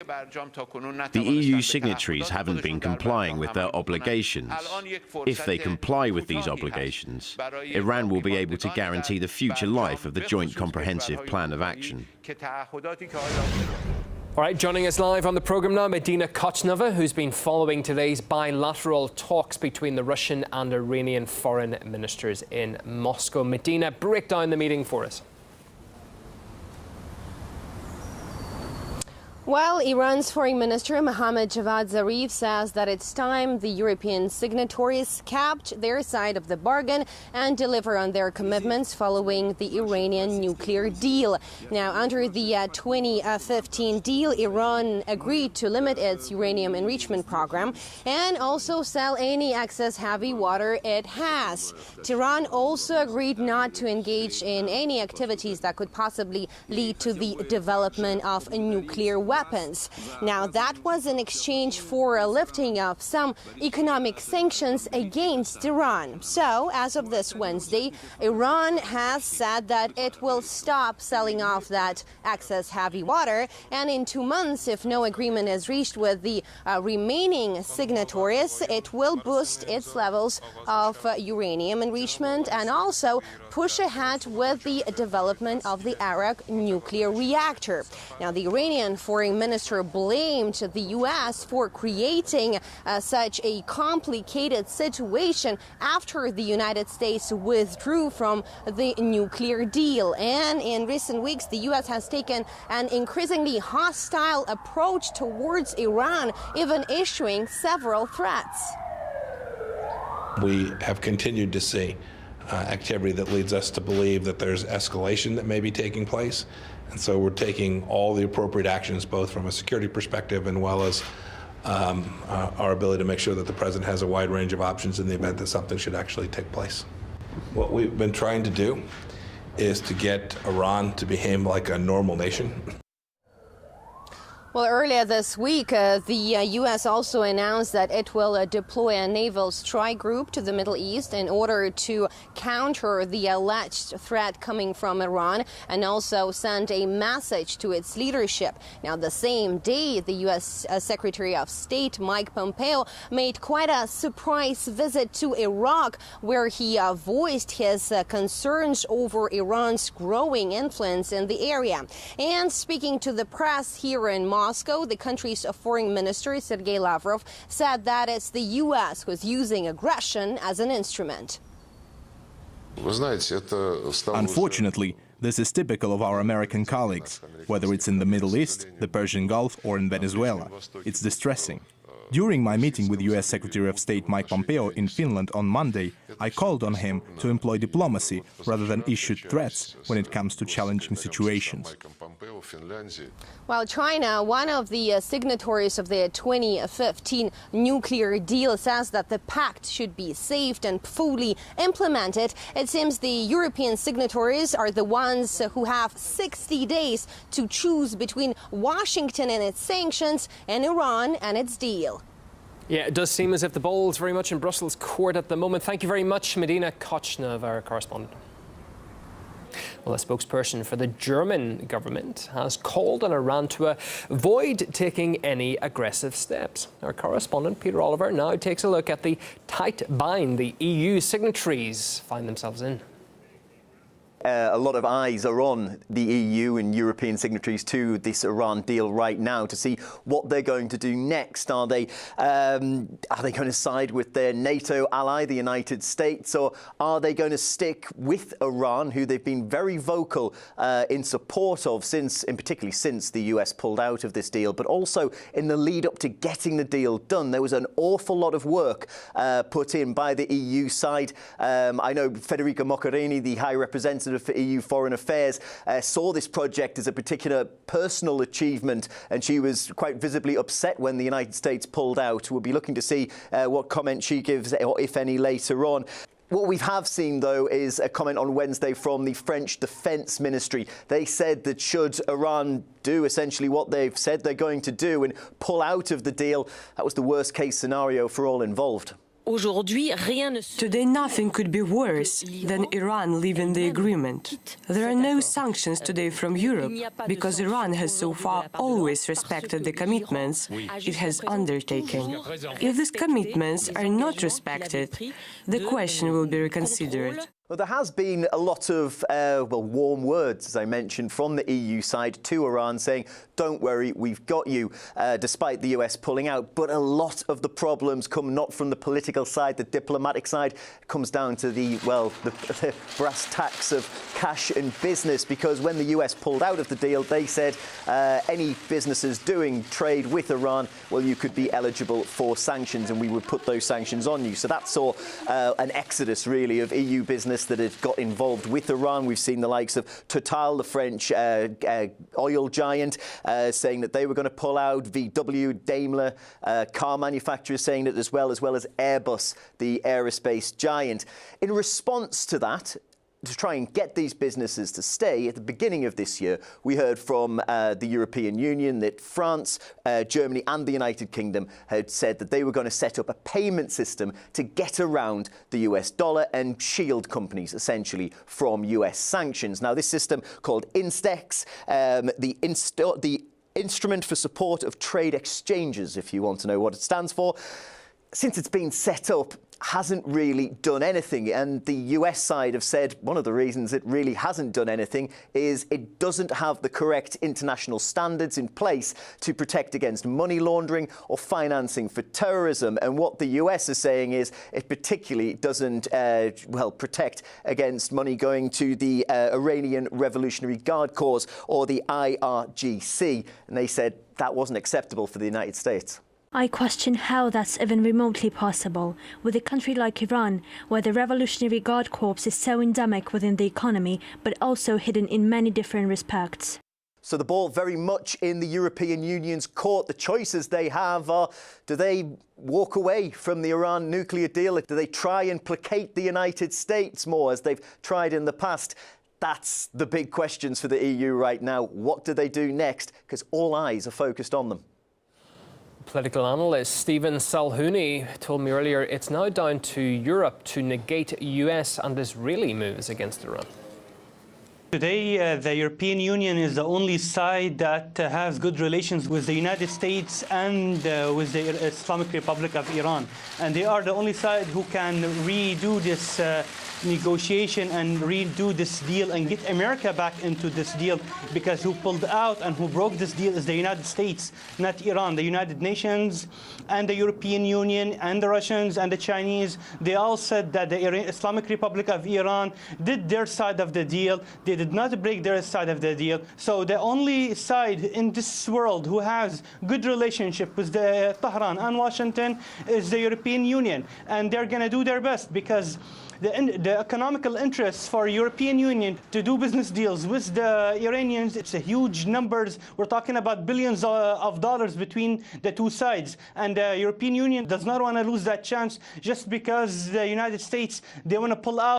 The EU signatories haven't been complying with their obligations. If they comply with these obligations, Iran will be able to guarantee the future life of the Joint Comprehensive Plan of Action. All right, joining us live on the programme now, Medina Kochnova, who's been following today's bilateral talks between the Russian and Iranian foreign ministers in Moscow. Medina, break down the meeting for us. Well, Iran's Foreign Minister Mohammad Javad Zarif says that it's time the European signatories kept their side of the bargain and deliver on their commitments following the Iranian nuclear deal. Now, under the 2015 deal, Iran agreed to limit its uranium enrichment program and also sell any excess heavy water it has. Tehran also agreed not to engage in any activities that could possibly lead to the development of nuclear weapons. Now, that was in exchange for a lifting of some economic sanctions against Iran. So, as of this Wednesday, Iran has said that it will stop selling off that excess heavy water. And in 2 months, if no agreement is reached with the remaining signatories, it will boost its levels of uranium enrichment and also push ahead with the development of the Arak nuclear reactor. Now, the Iranian foreign minister blamed the U.S. for creating such a complicated situation after the United States withdrew from the nuclear deal. And in recent weeks, the U.S. has taken an increasingly hostile approach towards Iran, even issuing several threats. We have continued to see activity that leads us to believe that there's escalation that may be taking place. And so we're taking all the appropriate actions, both from a security perspective and well as our ability to make sure that the president has a wide range of options in the event that something should actually take place. What we've been trying to do is to get Iran to behave like a normal nation. Well, earlier this week, the U.S. also announced that it will deploy a naval strike group to the Middle East in order to counter the alleged threat coming from Iran and also send a message to its leadership. Now, the same day, the U.S. Secretary of State Mike Pompeo made quite a surprise visit to Iraq, where he voiced his concerns over Iran's growing influence in the area. And speaking to the press here in Moscow, the country's foreign minister, Sergei Lavrov, said that it's the U.S. who's using aggression as an instrument. Unfortunately, this is typical of our American colleagues, whether it's in the Middle East, the Persian Gulf, or in Venezuela. It's distressing. During my meeting with U.S. Secretary of State Mike Pompeo in Finland on Monday, I called on him to employ diplomacy rather than issue threats when it comes to challenging situations. While China, one of the signatories of the 2015 nuclear deal, says that the pact should be saved and fully implemented, it seems the European signatories are the ones who have 60 days to choose between Washington and its sanctions and Iran and its deal. Yeah, it does seem as if the ball's very much in Brussels' court at the moment. Thank you very much, Medina Kochnova, our correspondent. Well, a spokesperson for the German government has called on Iran to avoid taking any aggressive steps. Our correspondent, Peter Oliver, now takes a look at the tight bind the EU signatories find themselves in. A lot of eyes are on the EU and European signatories to this Iran deal right now to see what they're going to do next. Are they going to side with their NATO ally, the United States, or are they going to stick with Iran, who they've been very vocal in support of particularly since the US pulled out of this deal, but also in the lead up to getting the deal done? There was an awful lot of work put in by the EU side. I know Federica Mogherini, the High Representative for EU Foreign Affairs, saw this project as a particular personal achievement, and she was quite visibly upset when the United States pulled out. We'll be looking to see what comment she gives, or if any, later on. What we have seen, though, is a comment on Wednesday from the French Defence Ministry. They said that should Iran do essentially what they've said they're going to do and pull out of the deal, that was the worst-case scenario for all involved. Today, nothing could be worse than Iran leaving the agreement. There are no sanctions today from Europe because Iran has so far always respected the commitments it has undertaken. If these commitments are not respected, the question will be reconsidered. Well, there has been a lot of, warm words, as I mentioned, from the EU side to Iran saying, don't worry, we've got you, despite the US pulling out. But a lot of the problems come not from the political side, the diplomatic side. It comes down to the brass tacks of cash and business, because when the US pulled out of the deal, they said any businesses doing trade with Iran, well, you could be eligible for sanctions and we would put those sanctions on you. So that saw an exodus, really, of EU business that had got involved with Iran. We've seen the likes of Total, the French oil giant, saying that they were going to pull out. VW, Daimler, car manufacturers saying that as well as Airbus, the aerospace giant. In response to that, to try and get these businesses to stay, at the beginning of this year, we heard from the European Union that France, Germany and the United Kingdom had said that they were going to set up a payment system to get around the US dollar and shield companies, essentially, from US sanctions. Now, this system, called INSTEX, the Instrument for Support of Trade Exchanges, if you want to know what it stands for, since it's been set up, hasn't really done anything. And the US side have said one of the reasons it really hasn't done anything is it doesn't have the correct international standards in place to protect against money laundering or financing for terrorism. And what the US is saying is it particularly doesn't, protect against money going to the Iranian Revolutionary Guard Corps, or the IRGC. And they said that wasn't acceptable for the United States. I question how that's even remotely possible with a country like Iran, where the Revolutionary Guard Corps is so endemic within the economy, but also hidden in many different respects. So the ball very much in the European Union's court. The choices they have are, do they walk away from the Iran nuclear deal? Do they try and placate the United States more, as they've tried in the past? That's the big questions for the EU right now. What do they do next? Because all eyes are focused on them. Political analyst Stephen Salhouni told me earlier it's now down to Europe to negate US and Israeli moves against Iran. Today, the European Union is the only side that has good relations with the United States and with the Islamic Republic of Iran. And they are the only side who can redo this negotiation and redo this deal and get America back into this deal, because who pulled out and who broke this deal is the United States, not Iran. The United Nations and the European Union and the Russians and the Chinese, they all said that the Islamic Republic of Iran did their side of the deal. They did not break their side of the deal. So the only side in this world who has good relationship with the Tehran and Washington is the European Union. And they're going to do their best, because the economical interests for European Union to do business deals with the Iranians, it's a huge numbers. We're talking about billions of dollars between the two sides. And the European Union does not want to lose that chance just because the United States, they want to pull out.